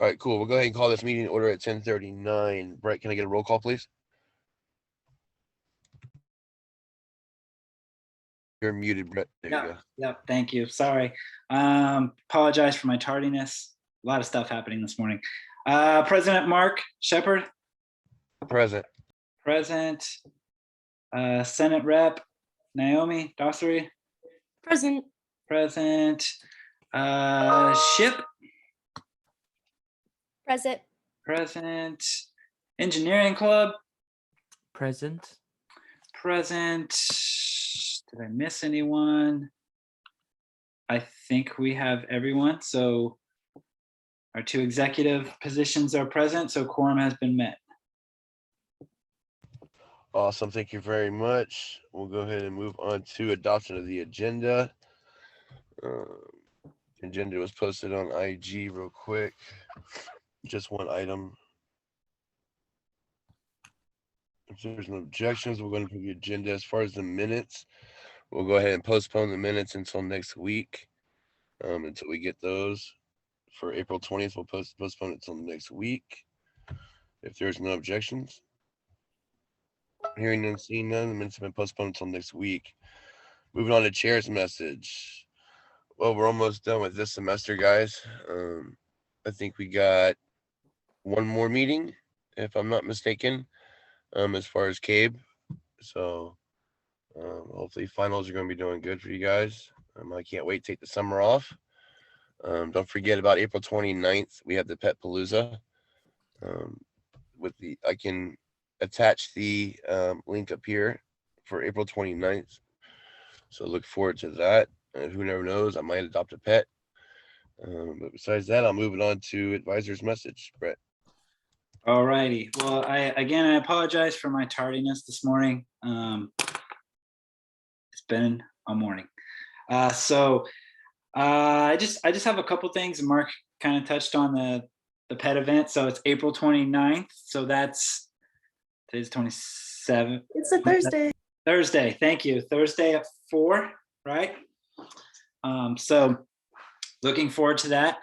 All right, cool. We'll go ahead and call this meeting to order at 10:39. Brett, can I get a roll call, please? You're muted, Brett. There you go. Yep, thank you. Sorry. Apologize for my tardiness. A lot of stuff happening this morning. President Mark Shepard. Present. Present. Senate Rep Naomi Dossary. Present. Present. Ship. Present. Present. Engineering Club. Present. Present. Did I miss anyone? I think we have everyone. So our 2 executive positions are present, so quorum has been met. Awesome. Thank you very much. We'll go ahead and move on to adoption of the agenda. Agenda was posted on IG real quick. Just one item. If there's no objections, we're going to the agenda. As far as the minutes, we'll go ahead and postpone the minutes until next week, until we get those. For April 20th, we'll postpone it until next week. If there's no objections. Hearing none, seeing none, the minutes have been postponed until next week. Moving on to chair's message. Well, we're almost done with this semester, guys. I think we got one more meeting, if I'm not mistaken, as far as Caeb. So hopefully finals are going to be doing good for you guys. I can't wait to take the summer off. Don't forget about April 29th. We have the Pet Palooza. I can attach the link up here for April 29th. So look forward to that. And who never knows, I might adopt a pet. But besides that, I'll move it on to advisor's message, Brett. All righty. Well, I apologize for my tardiness this morning. It's been a morning. So I just have a couple things, and Mark kind of touched on the pet event. So it's April 29th. So today's 27th. It's a Thursday. Thursday. Thank you. Thursday at 4, right? So looking forward to that.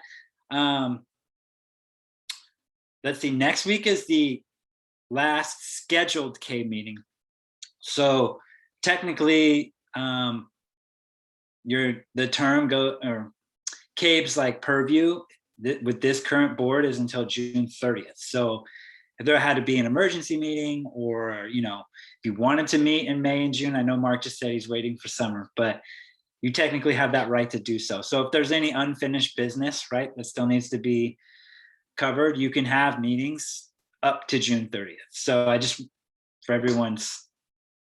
Let's see, next week is the last scheduled Caeb meeting. So technically, the term Caeb's like purview with this current board is until June 30th. So if there had to be an emergency meeting, or if you wanted to meet in May and June, I know Mark just said he's waiting for summer, but you technically have that right to do so. So if there's any unfinished business, right, that still needs to be covered, you can have meetings up to June 30th. So I just, for everyone's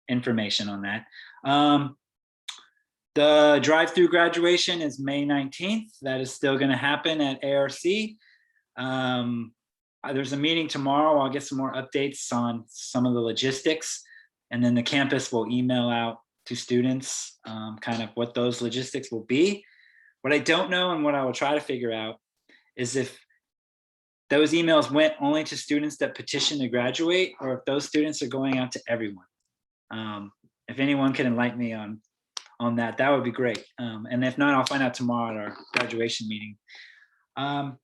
information on that. The drive-through graduation is May 19th. That is still going to happen at ARC. There's a meeting tomorrow. I'll get some more updates on some of the logistics, and then the campus will email out to students kind of what those logistics will be. What I don't know, and what I will try to figure out, is if those emails went only to students that petitioned to graduate, or if those students are going out to everyone. If anyone can enlighten me on that, that would be great. And if not, I'll find out tomorrow at our graduation meeting. Other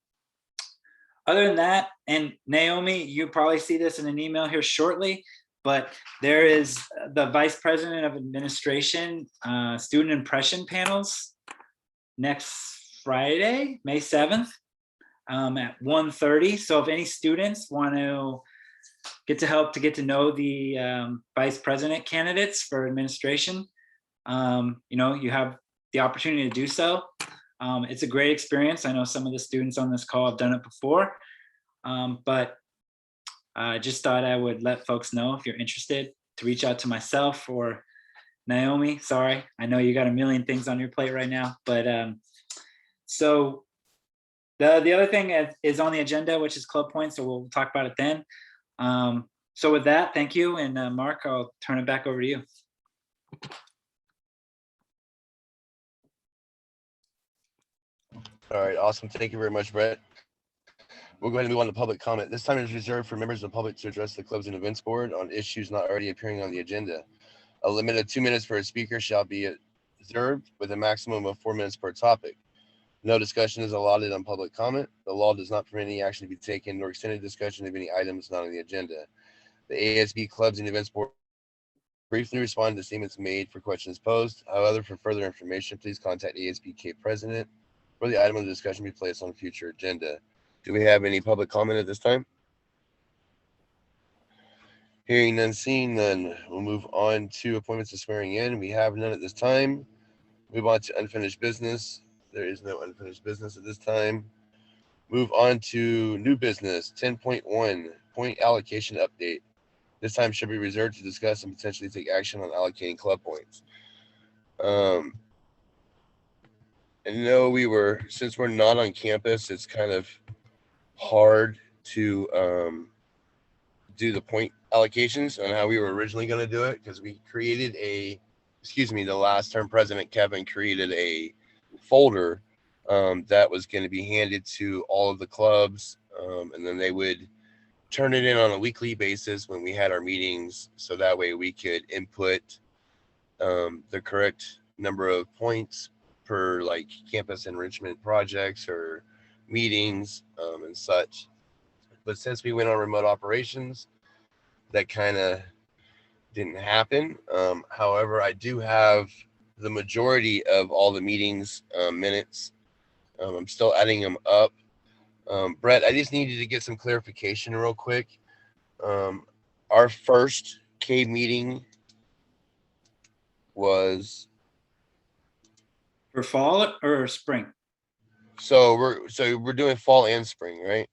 than that, and Naomi, you probably see this in an email here shortly, but there is the Vice President of Administration student impression panels next Friday, May 7th at 1:30. So if any students want to get to know the Vice President candidates for administration, you have the opportunity to do so. It's a great experience. I know some of the students on this call have done it before, but I just thought I would let folks know, if you're interested, to reach out to myself or Naomi. Sorry, I know you got a million things on your plate right now, but so the other thing is on the agenda, which is club points, so we'll talk about it then. So with that, thank you, and Mark, I'll turn it back over to you. All right, awesome. Thank you very much, Brett. We'll go ahead and move on to public comment. This time is reserved for members of the public to address the clubs and events board on issues not already appearing on the agenda. A limit of 2 minutes per speaker shall be observed, with a maximum of 4 minutes per topic. No discussion is allotted on public comment. The law does not permit any action to be taken nor extended discussion of any items not on the agenda. The ASB Clubs and Events Board briefly respond to statements made for questions posed. However, for further information, please contact ASB Caeb President for the item of discussion be placed on future agenda. Do we have any public comment at this time? Hearing none, seeing none, we'll move on to appointments and swearing in. We have none at this time. Move on to unfinished business. There is no unfinished business at this time. Move on to new business, 10.1, point allocation update. This time should be reserved to discuss and potentially take action on allocating club points. I know since we're not on campus, it's kind of hard to do the point allocations on how we were originally going to do it, because we created the last term president, Kevin, created a folder that was going to be handed to all of the clubs, and then they would turn it in on a weekly basis when we had our meetings, so that way we could input the correct number of points per like campus enrichment projects or meetings and such. But since we went on remote operations, that kind of didn't happen. However, I do have the majority of all the meetings minutes. I'm still adding them up. Brett, I just needed to get some clarification real quick. Our first Caeb meeting was For fall or spring? so we're doing fall and spring, right?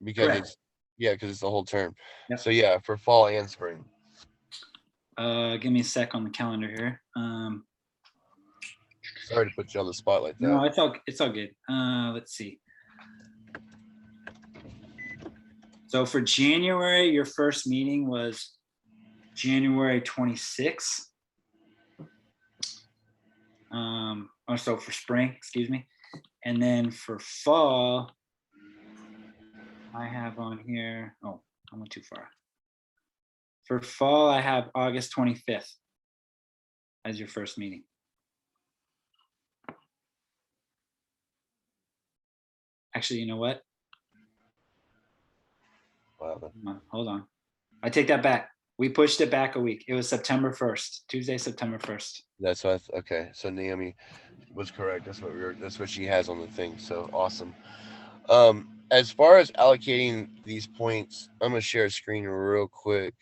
Because Correct. because it's the whole term. Yep. So yeah, for fall and spring. Give me a sec on the calendar here. Sorry to put you on the spot like that. No, it's all good. Let's see. So for January, your first meeting was January 26th. So for spring, excuse me. And then for fall, I have on here, I went too far. For fall, I have August 25th as your first meeting. Actually, you know what? Wow. Hold on. I take that back. We pushed it back a week. It was September 1st, Tuesday, September 1st. That's what okay. So Naomi was correct. That's what she has on the thing. So awesome. As far as allocating these points, I'm gonna share a screen real quick.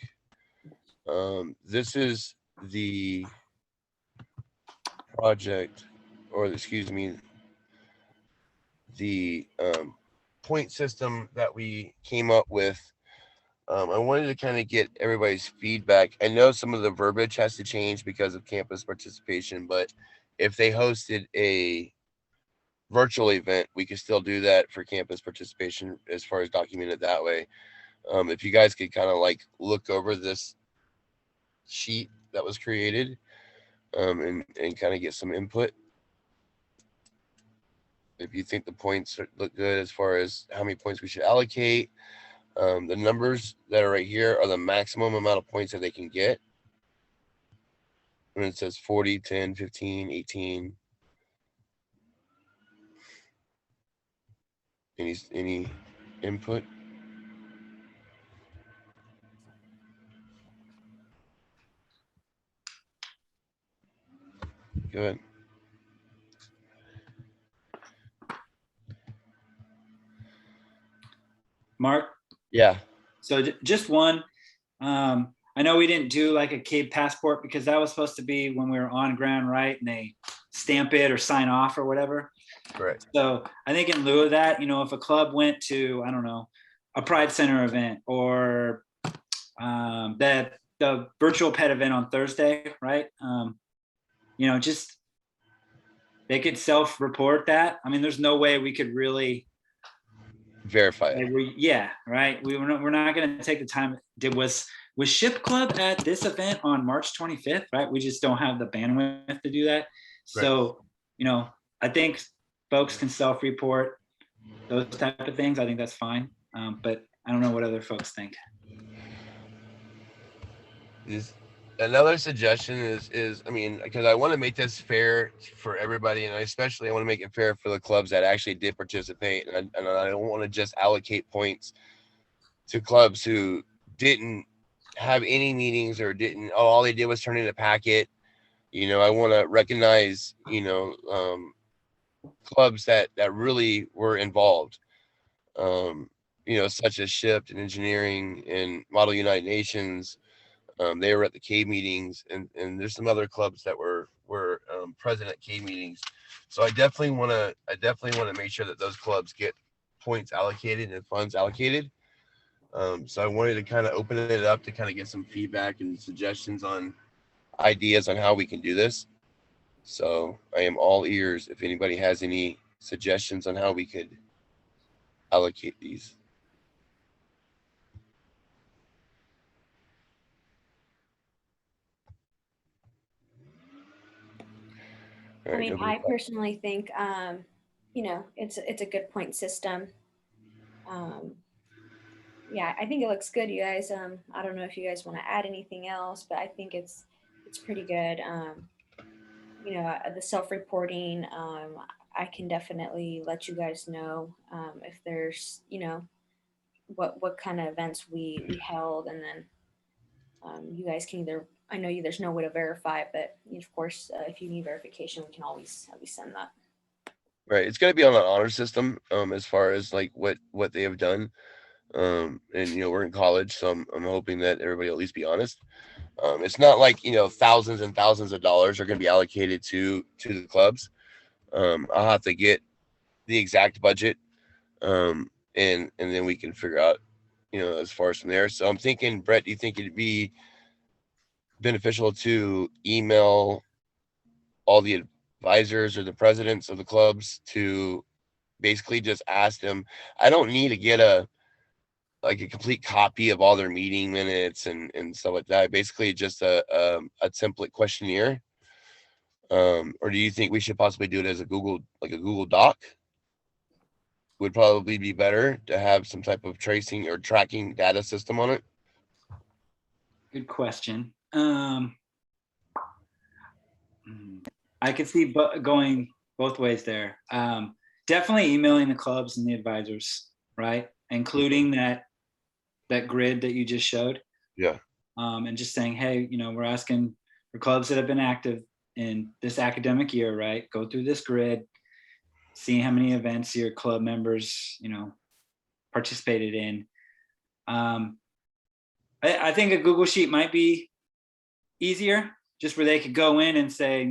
This is the project, or excuse me, the point system that we came up with. I wanted to kind of get everybody's feedback. I know some of the verbiage has to change because of campus participation, but if they hosted a virtual event, we could still do that for campus participation as far as document it that way. If you guys could kind of like look over this sheet that was created and kind of get some input. If you think the points look good as far as how many points we should allocate. The numbers that are right here are the maximum amount of points that they can get. And it says 40, 10, 15, 18. Any input? Go ahead. Mark? Yeah. So just one. I know we didn't do like a Caeb passport because that was supposed to be when we were on ground, right? And they stamp it or sign off or whatever. Correct. So I think in lieu of that, if a club went to, I don't know, a Pride Center event or the virtual pet event on Thursday, right? Just they could self-report that. I mean, there's no way we could really verify it. Yeah, right. We're not going to take the time. Was Ship Club at this event on March 25th, right? We just don't have the bandwidth to do that. So, I think folks can self-report those type of things. I think that's fine. But I don't know what other folks think. another suggestion is I mean, because I want to make this fair for everybody, and especially I want to make it fair for the clubs that actually did participate, and I don't want to just allocate points to clubs who didn't have any meetings or didn't. Oh, all they did was turn in a packet. I want to recognize clubs that really were involved. Such as Shift and Engineering and Model United Nations. They were at the Caeb meetings, and there's some other clubs that were present at Caeb meetings. So I definitely want to make sure that those clubs get points allocated and funds allocated. So I wanted to kind of open it up to kind of get some feedback and suggestions on ideas on how we can do this. So I am all ears if anybody has any suggestions on how we could allocate these. All I right, mean, nobody- I personally think, it's a good point system. Yeah, I think it looks good, you guys. I don't know if you guys want to add anything else, but I think it's pretty good. The self-reporting, I can definitely let you guys know if there's, what kind of events we held, and then you guys can either. I know there's no way to verify it, but of course, if you need verification, we can always send that. Right, it's going to be on an honor system as far as like what they have done. And we're in college, so I'm hoping that everybody at least be honest. It's not like thousands and thousands of dollars are going to be allocated to the clubs. I'll have to get the exact budget, and then we can figure out as far as from there. So I'm thinking, Brett, do you think it'd be beneficial to email all the advisors or the presidents of the clubs to basically just ask them? I don't need to get a complete copy of all their meeting minutes and stuff like that. Basically just a template questionnaire. Or do you think we should possibly do it as a Google Doc? Would probably be better to have some type of tracing or tracking data system on it. Good question. I could see going both ways there. Definitely emailing the clubs and the advisors, right? Including that grid that you just showed. Yeah. And just saying, hey, we're asking for clubs that have been active in this academic year, right? Go through this grid, see how many events your club members, participated in. I think a Google Sheet might be easier, just where they could go in and say,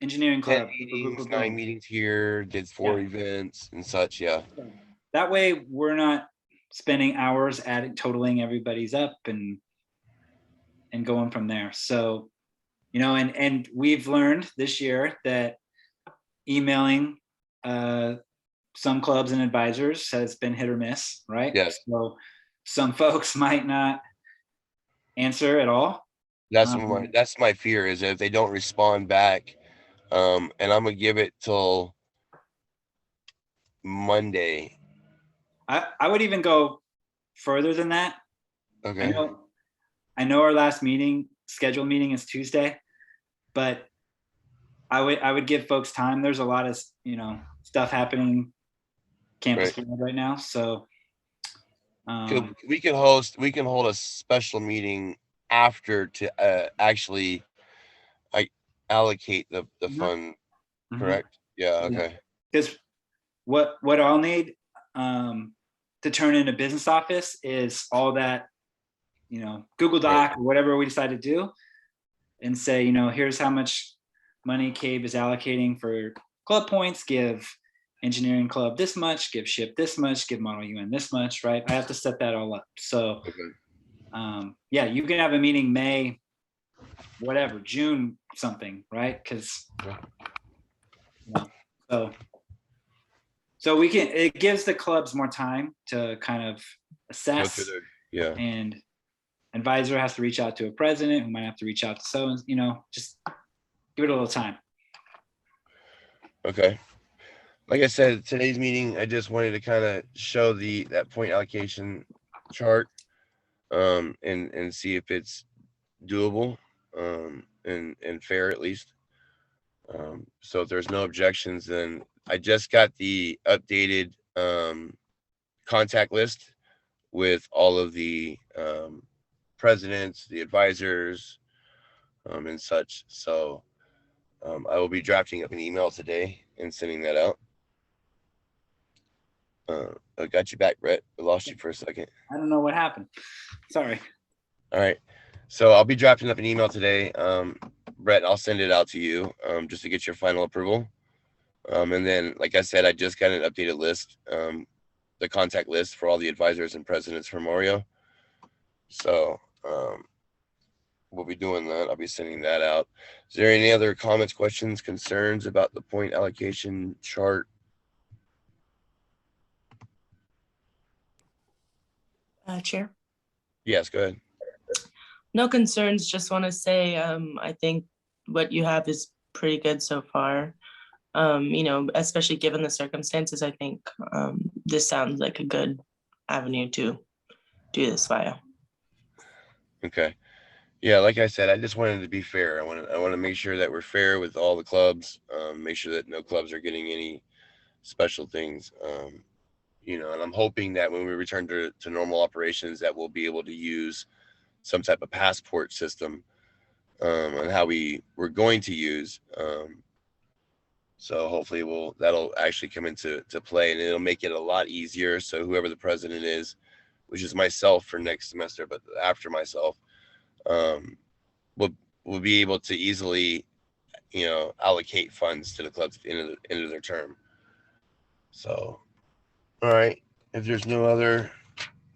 engineering 10 club. meetings, 9 meetings here, did 4 events and such. Yeah. That way we're not spending hours totaling everybody's up and going from there. So, and we've learned this year that emailing some clubs and advisors has been hit or miss, right? Yes. So some folks might not answer at all. That's my fear, is that if they don't respond back, and I'm gonna give it till Monday. I would even go further than that. Okay. I know our last scheduled meeting is Tuesday, but I would give folks time. There's a lot of stuff happening campus right now, so we can hold a special meeting after to actually allocate the fund. Correct? Yeah. Okay. Because what I'll need to turn into Business Office is all that Google Doc or whatever we decide to do, and say here's how much money Caeb is allocating for club points. Give engineering club this much, give Ship this much, give Model UN this much, right? I have to set that all up. So you can have a meeting May, whatever, June something, right? Because so we can, it gives the clubs more time to kind of assess. And advisor has to reach out to a president, who might have to reach out to just give it a little time. Okay. Like I said, today's meeting, I just wanted to kind of show that point allocation chart, and see if it's doable. and fair at least. So if there's no objections, then I just got the updated contact list with all of the presidents, the advisors, and such. So I will be drafting up an email today and sending that out. I got you back, Brett. I lost you for a second. I don't know what happened. Sorry. All right. So I'll be drafting up an email today. Brett, I'll send it out to you just to get your final approval. And then, like I said, I just got an updated list, the contact list for all the advisors and presidents for Mario. So we'll be doing that. I'll be sending that out. Is there any other comments, questions, concerns about the point allocation chart? Chair. Yes, go ahead. No concerns. Just want to say, I think what you have is pretty good so far. Especially given the circumstances, I think this sounds like a good avenue to do this via. Okay. Yeah, like I said, I just wanted to be fair. I want to make sure that we're fair with all the clubs. Make sure that no clubs are getting any special things. And I'm hoping that when we return to normal operations, that we'll be able to use some type of passport system on how we're going to use. So hopefully that'll actually come into play, and it'll make it a lot easier. So whoever the president is, which is myself for next semester, but after myself, will be able to easily, allocate funds to the clubs at the end of their term. So, all right. If there's no other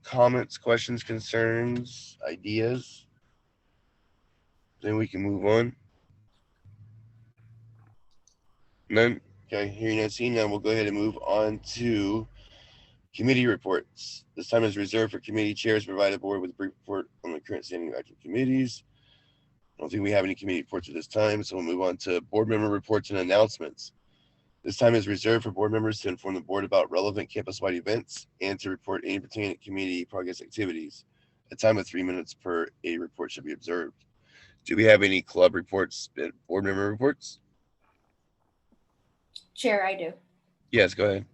comments, questions, concerns, ideas, then we can move on. None? Okay, hearing and seeing none, we'll go ahead and move on to committee reports. This time is reserved for committee chairs to provide the board with a brief report on the current standing of active committees. I don't think we have any committee reports at this time, so we'll move on to board member reports and announcements. This time is reserved for board members to inform the board about relevant campus-wide events and to report any pertaining community progress activities. A time of 3 minutes per a report should be observed. Do we have any club reports, board member reports? Chair, I do. Yes, go ahead.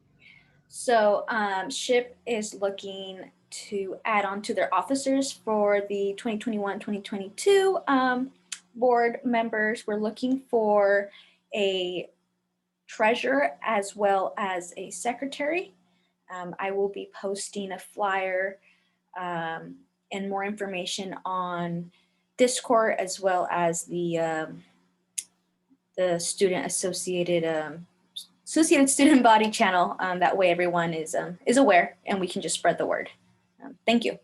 So SHIP is looking to add on to their officers for the 2021-2022 board members. We're looking for a treasurer as well as a secretary. I will be posting a flyer and more information on Discord as well as the student associated student body channel. That way everyone is aware and we can just spread the word. Thank you.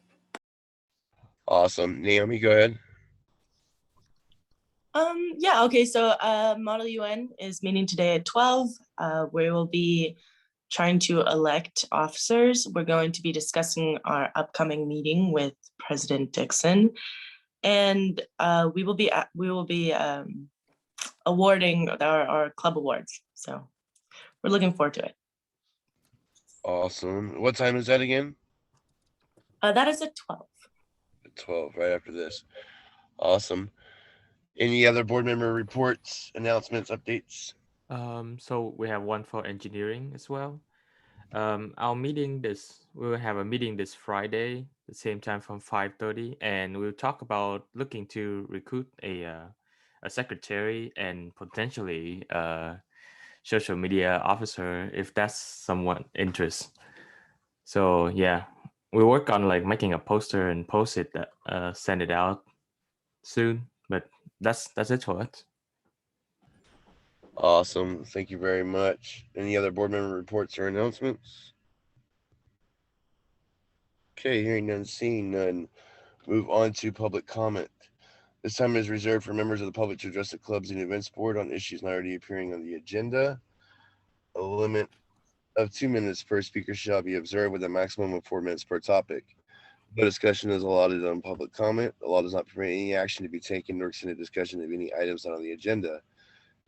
Awesome. Naomi, go ahead. Yeah, okay, so Model UN is meeting today at 12. We will be trying to elect officers. We're going to be discussing our upcoming meeting with President Dixon, and we will be awarding our club awards. So we're looking forward to it. Awesome. What time is that again? That is at 12. At 12, right after this. Awesome. Any other board member reports, announcements, updates? So we have one for engineering as well. We will have a meeting this Friday, the same time from 5:30, and we'll talk about looking to recruit a secretary and potentially a social media officer if that's someone interest. So yeah, we work on like making a poster and post it, send it out soon. But that's it for us. Awesome. Thank you very much. Any other board member reports or announcements? Okay, hearing none, seeing none. Move on to public comment. This time is reserved for members of the public to address the clubs and events board on issues not already appearing on the agenda. A limit of 2 minutes per speaker shall be observed with a maximum of 4 minutes per topic. No discussion is allotted on public comment. The law does not permit any action to be taken nor extend a discussion of any items not on the agenda.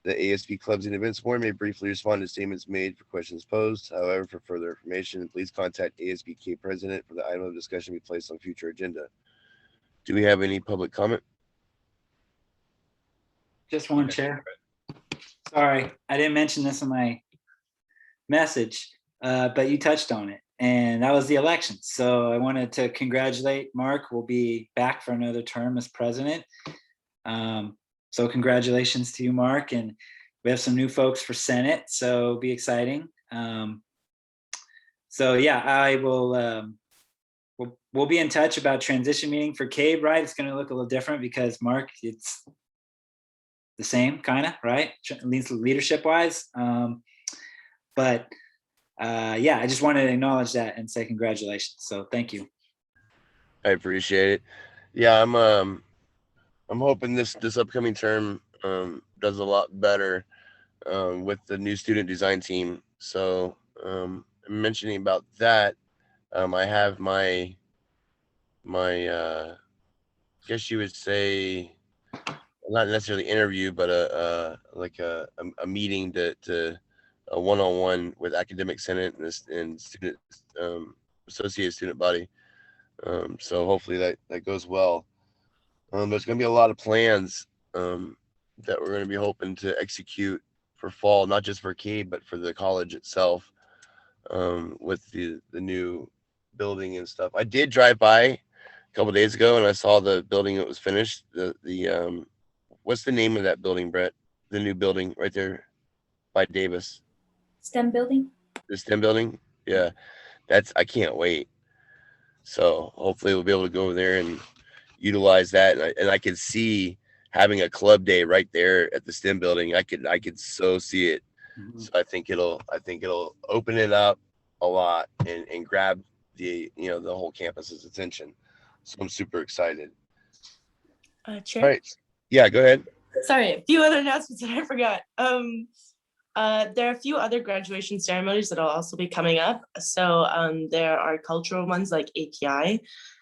The ASB Clubs and Events Board may briefly respond to statements made for questions posed. However, for further information, please contact ASBK President for the item of discussion be placed on future agenda. Do we have any public comment? Just one chair. Sorry, I didn't mention this in my message, but you touched on it, and that was the election. So I wanted to congratulate Mark. We'll be back for another term as president. So congratulations to you, Mark, and we have some new folks for Senate, so it'll be exciting. So yeah, I will. We'll be in touch about transition meeting for Caeb, right? It's going to look a little different because Mark, it's the same kind of, right? At least leadership wise. But yeah, I just wanted to acknowledge that and say congratulations. So thank you. I appreciate it. Yeah, I'm hoping this upcoming term does a lot better with the new student design team. So mentioning about that, I have my I guess you would say, not necessarily interview, but a meeting to a one-on-one with academic senate and student associated student body. So hopefully that goes well. There's going to be a lot of plans that we're going to be hoping to execute for fall, not just for Caeb, but for the college itself, with the new building and stuff. I did drive by a couple days ago and I saw the building that was finished. The what's the name of that building, Brett? The new building right there by Davis. STEM building. The STEM building. Yeah, I can't wait. So hopefully we'll be able to go over there and utilize that. And I could see having a club day right there at the STEM building. I could so see it. Mhm. So I think it'll open it up a lot and grab the whole campus's attention. So I'm super excited. Chair. All right. Yeah, go ahead. Sorry, a few other announcements that I forgot. There are a few other graduation ceremonies that will also be coming up. So there are cultural ones like API,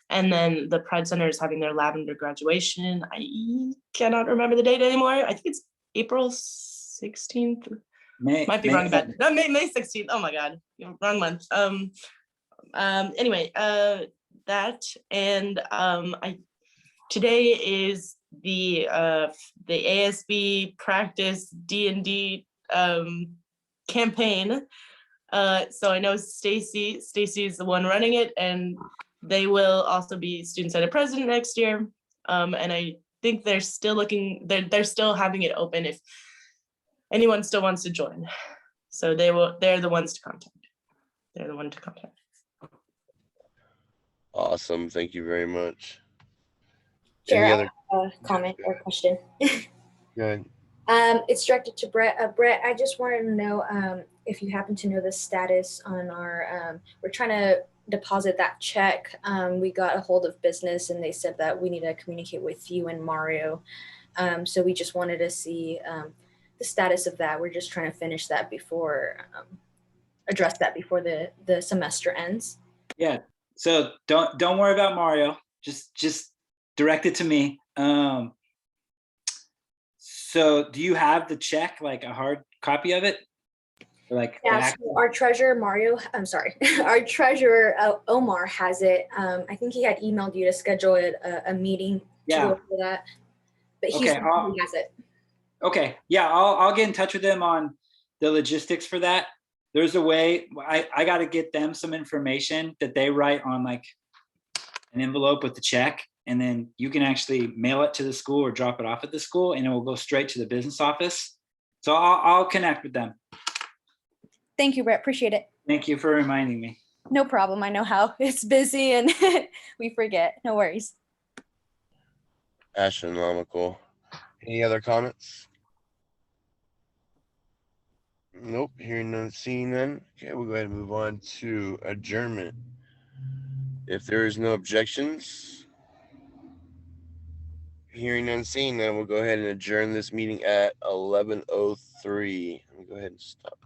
and then the Pride Center is having their Lavender graduation. I cannot remember the date anymore. I think it's April 16th. Might be wrong about it. No, May 16th. Oh my God, wrong month. Anyway, that and today is the ASB practice D&D campaign. So I know Stacy is the one running it, and they will also be student senate president next year. And I think they're still they're still having it open if anyone still wants to join. So they're the ones to contact. They're the one to contact. Awesome. Thank you very much. Chair, Any I other have a comment or question. Good. It's directed to Brett. Brett, I just wanted to know if you happen to know the status on our, we're trying to deposit that check. We got a hold of business and they said that we need to communicate with you and Mario. So we just wanted to see the status of that. We're just trying to finish that before, address that before the semester ends. Yeah. So don't worry about Mario. Just direct it to me. So do you have the check, like a hard copy of it? Like yeah, so our treasurer our treasurer Omar has it. I think he had emailed you to schedule a meeting to go for that, but he has it. Okay, yeah, I'll get in touch with him on the logistics for that. There's a way. I got to get them some information that they write on like an envelope with the check, and then you can actually mail it to the school or drop it off at the school, and it will go straight to the business office. So I'll connect with them. Thank you, Brett. Appreciate it. Thank you for reminding me. No problem. I know how it's busy and we forget. No worries. Astronomical. Any other comments? Nope. Hearing none, seeing none. Okay, we'll go ahead and move on to adjournment. If there is no objections, hearing none, seeing none, we'll go ahead and adjourn this meeting at 11:03. Let me go ahead and stop.